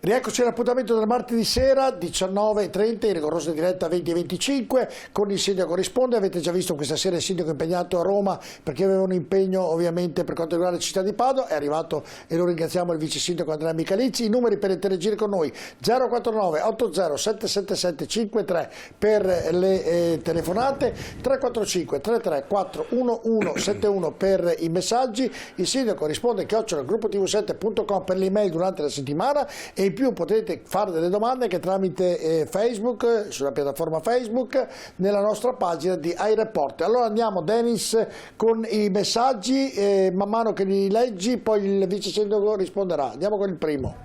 Rieccoci all'appuntamento del martedì sera 19:30 in rigorosa diretta 20:25 con il sindaco risponde. Avete già visto questa sera il sindaco impegnato a Roma perché aveva un impegno ovviamente per quanto riguarda la città di Padova. È arrivato e lo ringraziamo il vice sindaco Andrea Michalizzi. I numeri per interagire con noi: 049 80 777 53 per le telefonate, 345 33 411 71 per i messaggi. Il sindaco risponde @gruppotv7.com per l'email durante la settimana e in più potete fare delle domande anche tramite Facebook, sulla piattaforma Facebook, nella nostra pagina di iReport. Allora andiamo, Denis, con i messaggi, man mano che li leggi poi il vice sindaco risponderà. Andiamo con il primo.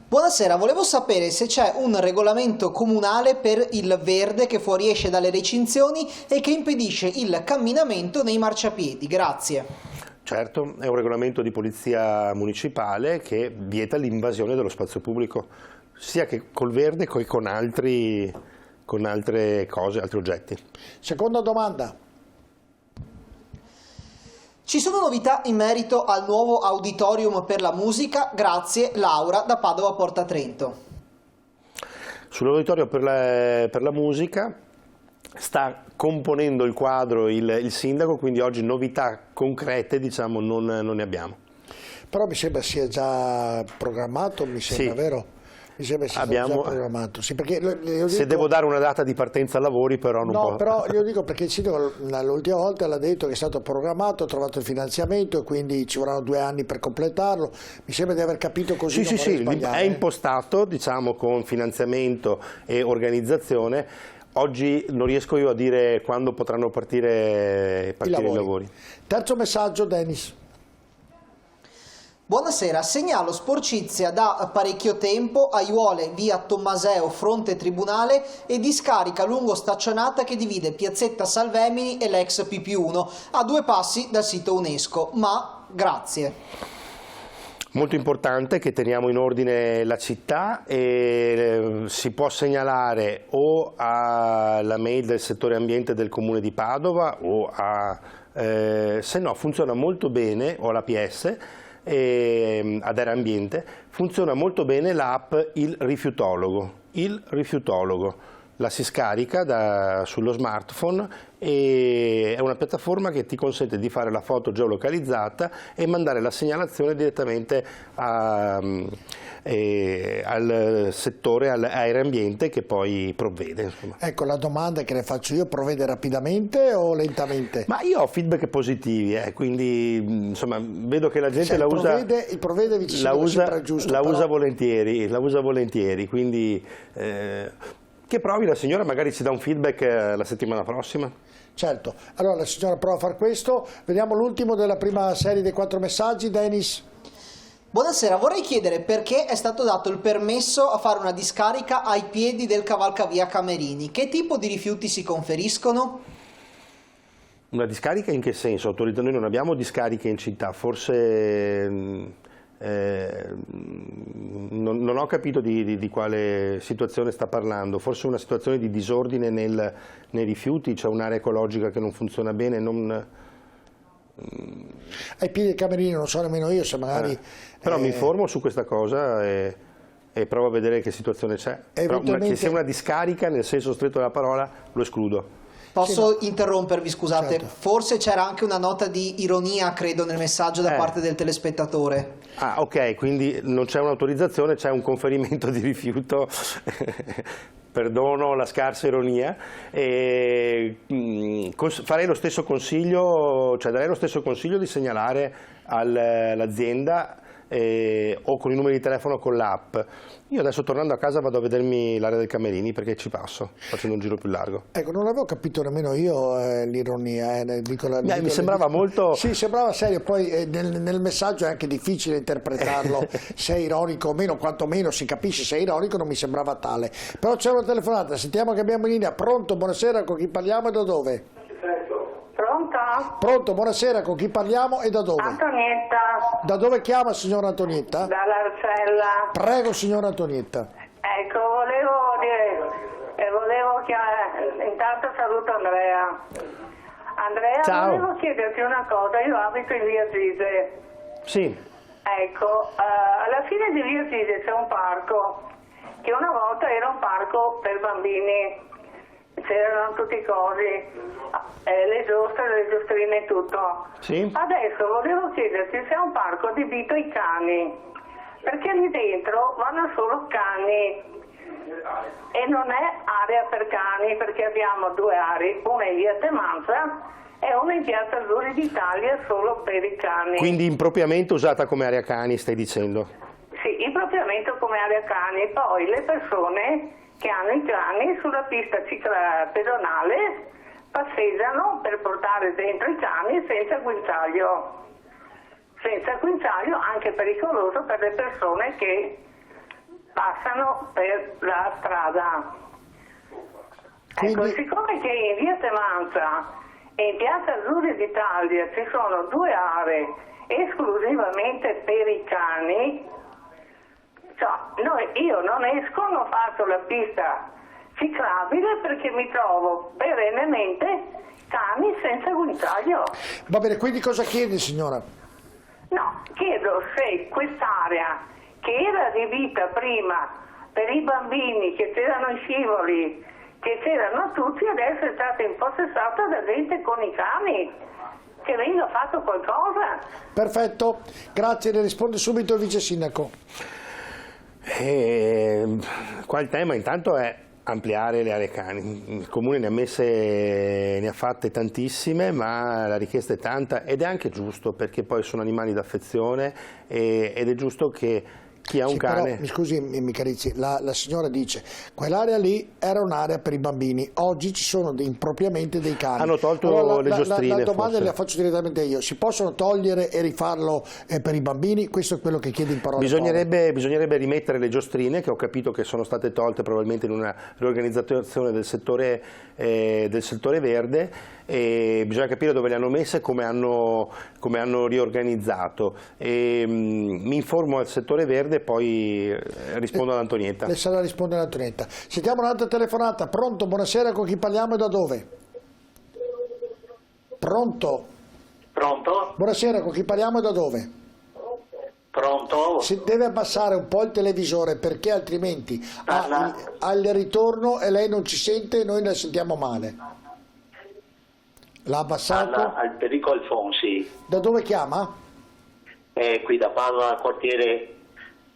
Buonasera, volevo sapere se c'è un regolamento comunale per il verde che fuoriesce dalle recinzioni e che impedisce il camminamento nei marciapiedi. Grazie. Certo, è un regolamento di polizia municipale che vieta l'invasione dello spazio pubblico, sia che col verde che con altre cose, altri oggetti. Seconda domanda. Ci sono novità in merito al nuovo auditorium per la musica? Grazie, Laura da Padova Porta Trento. Sull'auditorio per la musica sta componendo il quadro il sindaco, quindi oggi novità concrete diciamo non ne abbiamo. Però mi sembra sia già programmato, mi sembra, sì. Vero? Mi sembra sia già programmato. Sì, perché se devo dare una data di partenza ai lavori però non No, però io dico perché il sindaco l'ultima volta l'ha detto che è stato programmato, ha trovato il finanziamento e quindi ci vorranno 2 anni per completarlo. Mi sembra di aver capito così. Sì, è impostato diciamo con finanziamento e organizzazione. Oggi non riesco io a dire quando potranno partire i lavori. Terzo messaggio, Denis. Buonasera, segnalo sporcizia da parecchio tempo, Aiuole, via Tommaseo, fronte tribunale e discarica lungo staccionata che divide piazzetta Salvemini e l'ex PP1 a 2 passi dal sito UNESCO, ma grazie. Molto importante che teniamo in ordine la città e si può segnalare o alla mail del settore ambiente del comune di Padova o se no funziona molto bene, o alla PS, ad Era Ambiente, funziona molto bene l'app Il Rifiutologo. La si scarica sullo smartphone e è una piattaforma che ti consente di fare la foto geolocalizzata e mandare la segnalazione direttamente al settore, all'aeroambiente che poi provvede. Insomma. Ecco, la domanda che le faccio io: provvede rapidamente o lentamente? Ma io ho feedback positivi, quindi insomma, vedo che la gente la usa volentieri, quindi che provi la signora, magari ci dà un feedback la settimana prossima. Certo, allora la signora prova a far questo. Vediamo l'ultimo della prima serie dei 4 messaggi, Denis. Buonasera, vorrei chiedere perché è stato dato il permesso a fare una discarica ai piedi del cavalcavia Camerini. Che tipo di rifiuti si conferiscono? Una discarica in che senso? Noi non abbiamo discariche in città, forse non ho capito di quale situazione sta parlando, forse una situazione di disordine nei rifiuti, c'è un'area ecologica che non funziona bene. Ai piedi del Camerini non so nemmeno io se magari... Però mi informo su questa cosa e provo a vedere che situazione c'è. Che sia una discarica nel senso stretto della parola lo escludo. Posso interrompervi, scusate? Certo. Forse c'era anche una nota di ironia, credo, nel messaggio da parte del telespettatore. Ah, ok, quindi non c'è un'autorizzazione, c'è un conferimento di rifiuto. Perdono la scarsa ironia. Farei lo stesso consiglio, cioè darei lo stesso consiglio di segnalare all'azienda o con i numeri di telefono o con l'app. Io adesso tornando a casa vado a vedermi l'area del Camerini perché ci passo, facendo un giro più largo. Ecco, non avevo capito nemmeno io l'ironia. Mi sembrava molto... Sì, sembrava serio, poi nel messaggio è anche difficile interpretarlo se è ironico o meno, quantomeno si capisce se è ironico, non mi sembrava tale. Però c'è una telefonata, sentiamo che abbiamo in linea. Pronto, buonasera, con chi parliamo e da dove? Pronto? Pronto, buonasera, con chi parliamo e da dove? Antonietta. Da dove chiama signora Antonietta? Dall'Arcella. Prego signora Antonietta. Ecco, volevo chiamare, intanto saluto Andrea. Andrea, ciao. Volevo chiederti una cosa, io abito in via Gise. Sì. Ecco, alla fine di Via Tide c'è un parco, che una volta era un parco per bambini, c'erano tutti i cosi, le giostre, le giostrine e tutto. Sì. Adesso volevo chiederti se è un parco adibito ai cani, perché lì dentro vanno solo cani e non è area per cani, perché abbiamo due aree, una in Via Temanza e una in Piazza Azzurri d'Italia solo per i cani. Quindi impropriamente usata come area cani, stai dicendo? Sì, impropriamente come area cani. Poi le persone che hanno i cani sulla pista pedonale passeggiano per portare dentro i cani senza guinzaglio. Senza guinzaglio, anche pericoloso per le persone che passano per la strada. Quindi... Ecco, siccome che in Via Temanza e in Piazza Azzurri d'Italia ci sono due aree esclusivamente per i cani, io non esco, non faccio la pista ciclabile perché mi trovo perennemente cani senza guinzaglio. Va bene, quindi cosa chiede, signora? No, chiedo se quest'area che era adibita prima per i bambini, che c'erano i scivoli, che c'erano tutti, adesso è stata impossessata da gente con i cani, che venga fatto qualcosa. Perfetto, grazie, le risponde subito il vice sindaco. Qua il tema intanto è ampliare le aree cani. Il Comune ne ha fatte tantissime, ma la richiesta è tanta ed è anche giusto, perché poi sono animali d'affezione ed è giusto che chi ha un cane... Però, mi scusi Micarizzi, la signora dice quell'area lì era un'area per i bambini, oggi ci sono impropriamente dei cani. Hanno tolto le giostrine. La domanda forse. la faccio direttamente io, si possono togliere e rifarlo per i bambini? Questo è quello che chiede in parole. Bisognerebbe rimettere le giostrine, che ho capito che sono state tolte probabilmente in una riorganizzazione del settore verde, e bisogna capire dove le hanno messe e come hanno riorganizzato. Mi informo al settore verde e poi rispondo ad Antonietta. Le sarà rispondere Antonietta. Sentiamo un'altra telefonata. Pronto? Buonasera, con chi parliamo e da dove? Pronto? Pronto? Buonasera, con chi parliamo e da dove? Pronto? Si deve abbassare un po' il televisore, perché altrimenti al ritorno e lei non ci sente e noi la sentiamo male. L'ha abbassato? Parla Alberico Alfonsi. Da dove chiama? Qui da Padova, quartiere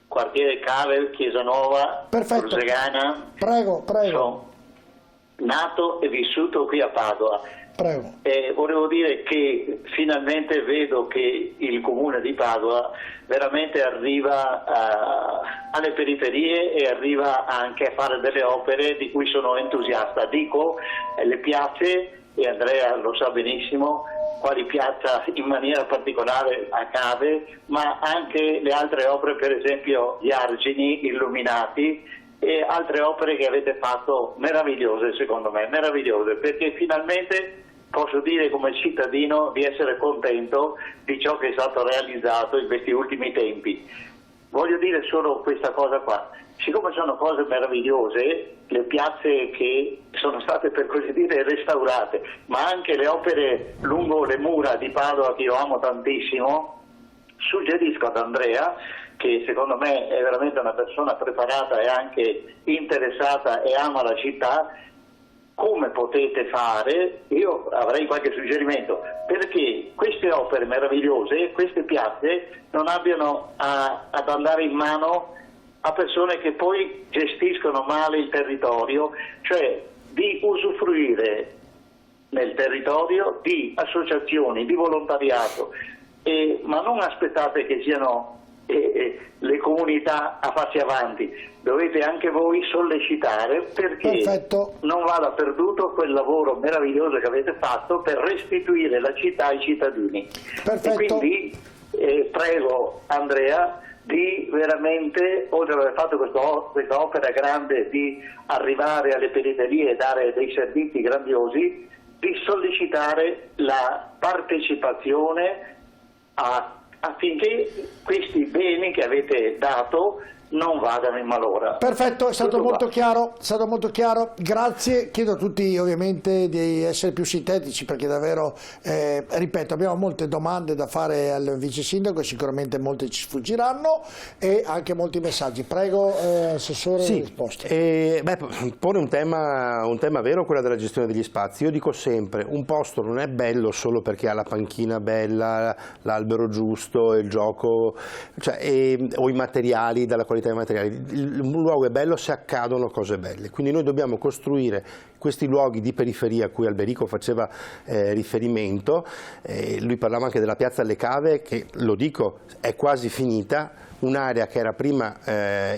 Cave, Chiesa Nuova, Perfetto. Rosegana. Prego. Sono nato e vissuto qui a Padova. Prego. Volevo dire che finalmente vedo che il Comune di Padova veramente arriva alle periferie e arriva anche a fare delle opere di cui sono entusiasta. Dico, le piazze, e Andrea lo sa benissimo, quali piazza in maniera particolare a Cave, ma anche le altre opere, per esempio gli argini illuminati e altre opere che avete fatto meravigliose, secondo me, meravigliose, perché finalmente posso dire come cittadino di essere contento di ciò che è stato realizzato in questi ultimi tempi. Voglio dire solo questa cosa qua. Siccome sono cose meravigliose, le piazze che sono state per così dire restaurate, ma anche le opere lungo le mura di Padova, che io amo tantissimo, suggerisco ad Andrea, che secondo me è veramente una persona preparata e anche interessata e ama la città, come potete fare, io avrei qualche suggerimento, perché queste opere meravigliose, queste piazze non abbiano ad andare in mano a persone che poi gestiscono male il territorio, cioè di usufruire nel territorio di associazioni, di volontariato, ma non aspettate che siano le comunità a farsi avanti, dovete anche voi sollecitare perché Perfetto. non vada perduto quel lavoro meraviglioso che avete fatto per restituire la città ai cittadini. Perfetto. E quindi prego Andrea di veramente, oltre ad aver fatto questa opera grande di arrivare alle periferie e dare dei servizi grandiosi, di sollecitare la partecipazione affinché questi beni che avete dato non vadano in malora. Perfetto, è stato Tutto molto qua. chiaro, grazie. Chiedo a tutti ovviamente di essere più sintetici perché davvero, ripeto, abbiamo molte domande da fare al vice sindaco e sicuramente molte ci sfuggiranno e anche molti messaggi. Prego, assessore, Sì, risposte. pone un tema vero, quella della gestione degli spazi. Io dico sempre, un posto non è bello solo perché ha la panchina bella, l'albero giusto, il gioco, o i materiali, dalla qualità dei materiali. Un luogo è bello se accadono cose belle, quindi noi dobbiamo costruire questi luoghi di periferia a cui Alberico faceva riferimento. Lui parlava anche della piazza alle Cave, che, lo dico, è quasi finita, un'area che era prima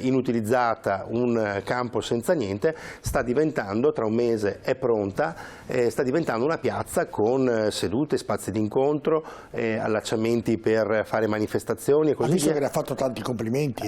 inutilizzata, un campo senza niente, sta diventando, tra un mese è pronta, sta diventando una piazza con sedute, spazi di incontro, allacciamenti per fare manifestazioni e così Visto via. che le ha fatto tanti complimenti.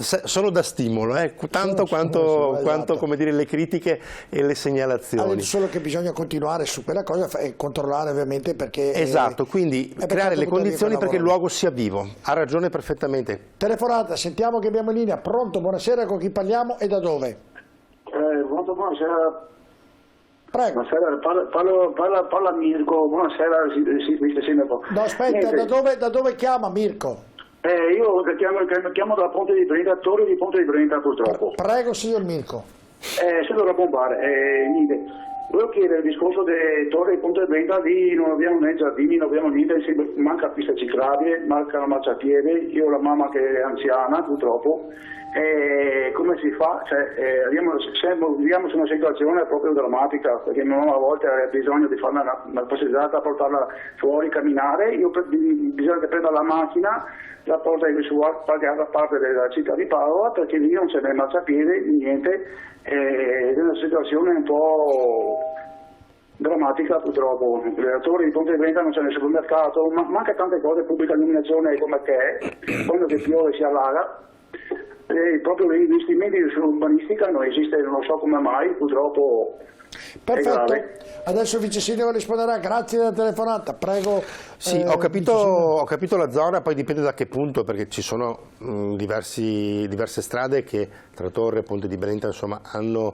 Sono da stimolo, tanto quanto come dire, le critiche e le segnalazioni. Ha detto solo che bisogna continuare su quella cosa e controllare ovviamente perché... Esatto, quindi creare le condizioni perché il luogo sia vivo. Ha ragione perfettamente. Telefonata, sentiamo che abbiamo in linea. Pronto, buonasera, con chi parliamo e da dove? Molto buonasera. Prego. Buonasera, parla Mirko. Buonasera, vice sindaco. No, aspetta, da dove chiama Mirko? Io chiamo dalla Ponte di Brenta, Torre di Ponte di Brenta purtroppo. Prego, signor Mirko. Sono da bombare. Niente. Volevo chiedere il discorso delle Torre di Ponte di Brenta, lì non abbiamo né giardini, non abbiamo niente, manca pista ciclabile, manca marciapiede. Io ho la mamma che è anziana purtroppo. Come si fa? Viviamo su una situazione proprio drammatica, perché mia mamma a volte ha bisogno di fare una passeggiata, portarla fuori, camminare, bisogna che prenda la macchina, la porta su qualche altra parte della città di Padova, perché lì non c'è né marciapiede, niente, è una situazione un po' drammatica purtroppo. Le torri di Ponte di Brenta non c'è nel supermercato, manca tante cose, pubblica illuminazione come che è, quando che piove si allaga. Proprio gli investimenti sull'urbanistica non esiste, non so come mai, purtroppo. Perfetto, adesso il vice sindaco risponderà, grazie della telefonata, prego. Sì, ho capito la zona, poi dipende da che punto, perché ci sono diverse strade che tra Torre e Ponte di Brenta insomma hanno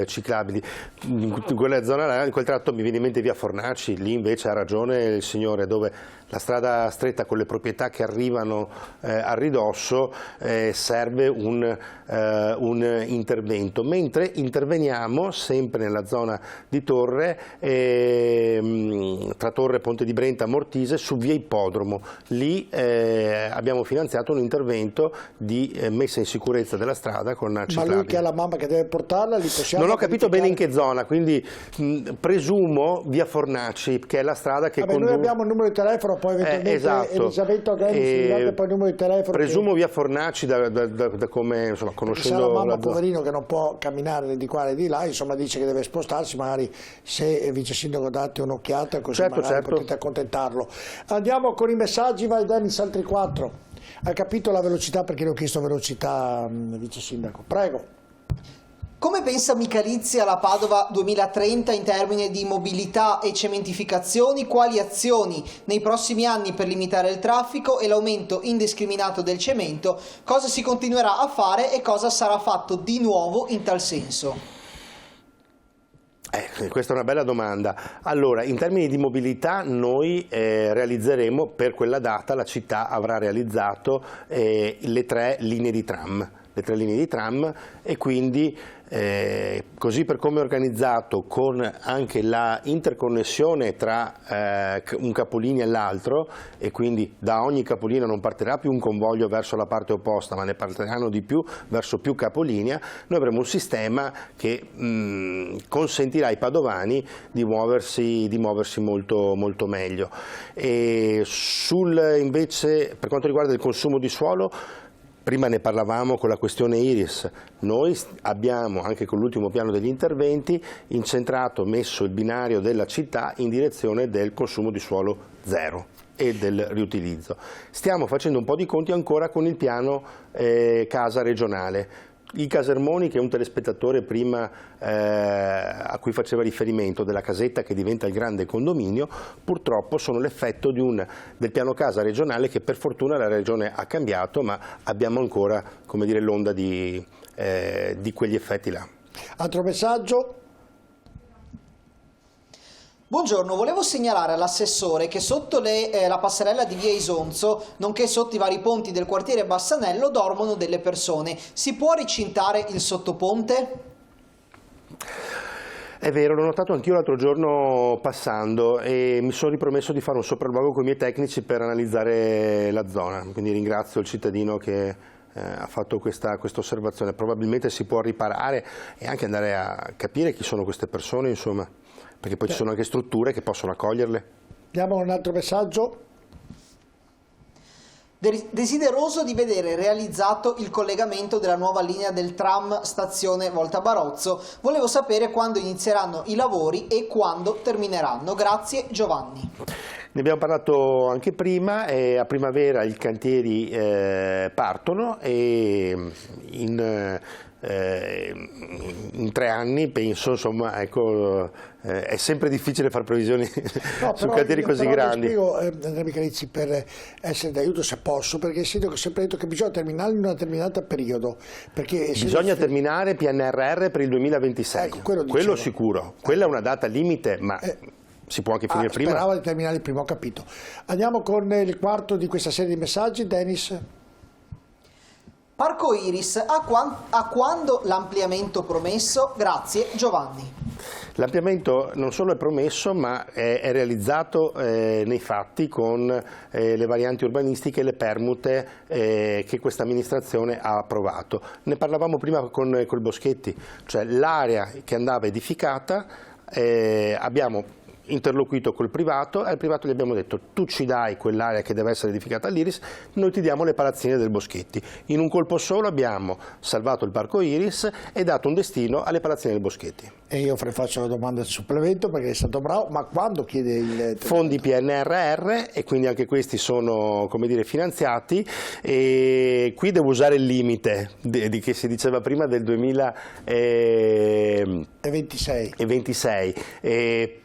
ciclabili. In quella zona, in quel tratto mi viene in mente via Fornaci, lì invece ha ragione il signore, dove la strada stretta con le proprietà che arrivano a ridosso serve un intervento, mentre interveniamo sempre nella zona di Torre, tra Torre e Ponte di Brenta Mortise, su via Ippodromo. Lì abbiamo finanziato un intervento di messa in sicurezza della strada con ciclabili. Ma lui che ha la mamma che deve portarla, li possiamo... Non ho capito bene in che zona, quindi presumo via Fornaci, che è la strada che conduce... Noi abbiamo il numero di telefono, poi eventualmente esatto. Elisabetta Dennis, date poi il numero di telefono. Presumo via Fornaci, da come, insomma, conoscendo... La mamma, poverino, che non può camminare di qua e di là, insomma dice che deve spostarsi, magari se il vice sindaco date un'occhiata così magari potete accontentarlo. Andiamo con i messaggi, vai Dennis, altri 4. Hai capito la velocità, perché ne ho chiesto velocità, vice sindaco, prego. Come pensa Michalizia alla Padova 2030 in termini di mobilità e cementificazioni? Quali azioni nei prossimi anni per limitare il traffico e l'aumento indiscriminato del cemento? Cosa si continuerà a fare e cosa sarà fatto di nuovo in tal senso? Questa è una bella domanda. Allora, in termini di mobilità noi realizzeremo, per quella data la città avrà realizzato le 3 linee di tram, e quindi così per come è organizzato, con anche la interconnessione tra un capolinea e l'altro, e quindi da ogni capolinea non partirà più un convoglio verso la parte opposta, ma ne partiranno di più verso più capolinea, noi avremo un sistema che consentirà ai padovani di muoversi molto, molto meglio. E invece, per quanto riguarda il consumo di suolo, prima ne parlavamo con la questione Iris, noi abbiamo anche con l'ultimo piano degli interventi messo il binario della città in direzione del consumo di suolo zero e del riutilizzo. Stiamo facendo un po' di conti ancora con il piano casa regionale. I Casermoni, che un telespettatore prima a cui faceva riferimento, della casetta che diventa il grande condominio, purtroppo sono l'effetto del piano casa regionale, che per fortuna la regione ha cambiato, ma abbiamo ancora, come dire, l'onda di quegli effetti là. Altro messaggio? Buongiorno, volevo segnalare all'assessore che sotto la passerella di via Isonzo, nonché sotto i vari ponti del quartiere Bassanello, dormono delle persone. Si può recintare il sottoponte? È vero, l'ho notato anch'io l'altro giorno passando e mi sono ripromesso di fare un sopralluogo con i miei tecnici per analizzare la zona, quindi ringrazio il cittadino che ha fatto questa osservazione. Probabilmente si può riparare e anche andare a capire chi sono queste persone, insomma, perché poi ci sono anche strutture che possono accoglierle. Andiamo a un altro messaggio. Desideroso di vedere realizzato il collegamento della nuova linea del tram stazione Volta Barozzo. Volevo sapere quando inizieranno i lavori e quando termineranno. Grazie, Giovanni. Ne abbiamo parlato anche prima, a primavera i cantieri partono e in 3 anni penso, insomma, ecco, è sempre difficile fare previsioni su cantieri così grandi. Spiego, Andrea Michalizzi, per essere d'aiuto se posso, perché il sindaco ha sempre detto che bisogna terminare in una determinata periodo. Bisogna terminare PNRR per il 2026, ecco, quello sicuro, quella è una data limite, ma si può anche finire prima. Speravo di terminare il primo, ho capito. Andiamo con il quarto di questa serie di messaggi, Dennis. Parco Iris, a quando l'ampliamento promesso? Grazie, Giovanni. L'ampliamento non solo è promesso, ma è realizzato nei fatti con le varianti urbanistiche e le permute che questa amministrazione ha approvato. Ne parlavamo prima con Boschetti, cioè l'area che andava edificata, abbiamo interloquito col privato e al privato gli abbiamo detto: tu ci dai quell'area che deve essere edificata all'Iris, noi ti diamo le palazzine del Boschetti. In un colpo solo abbiamo salvato il Parco Iris e dato un destino alle palazzine del Boschetti. E io faccio la domanda di supplemento perché è stato bravo, ma quando chiede il fondi PNRR, e quindi anche questi sono, come dire, finanziati, e qui devo usare il limite di che si diceva prima del 2026.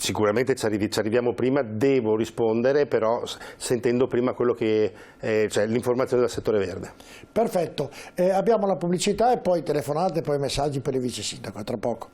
Sicuramente ci arriviamo prima, devo rispondere però sentendo prima quello che cioè l'informazione dal settore verde. Perfetto, abbiamo la pubblicità e poi telefonate e poi messaggi per il vice sindaco, tra poco.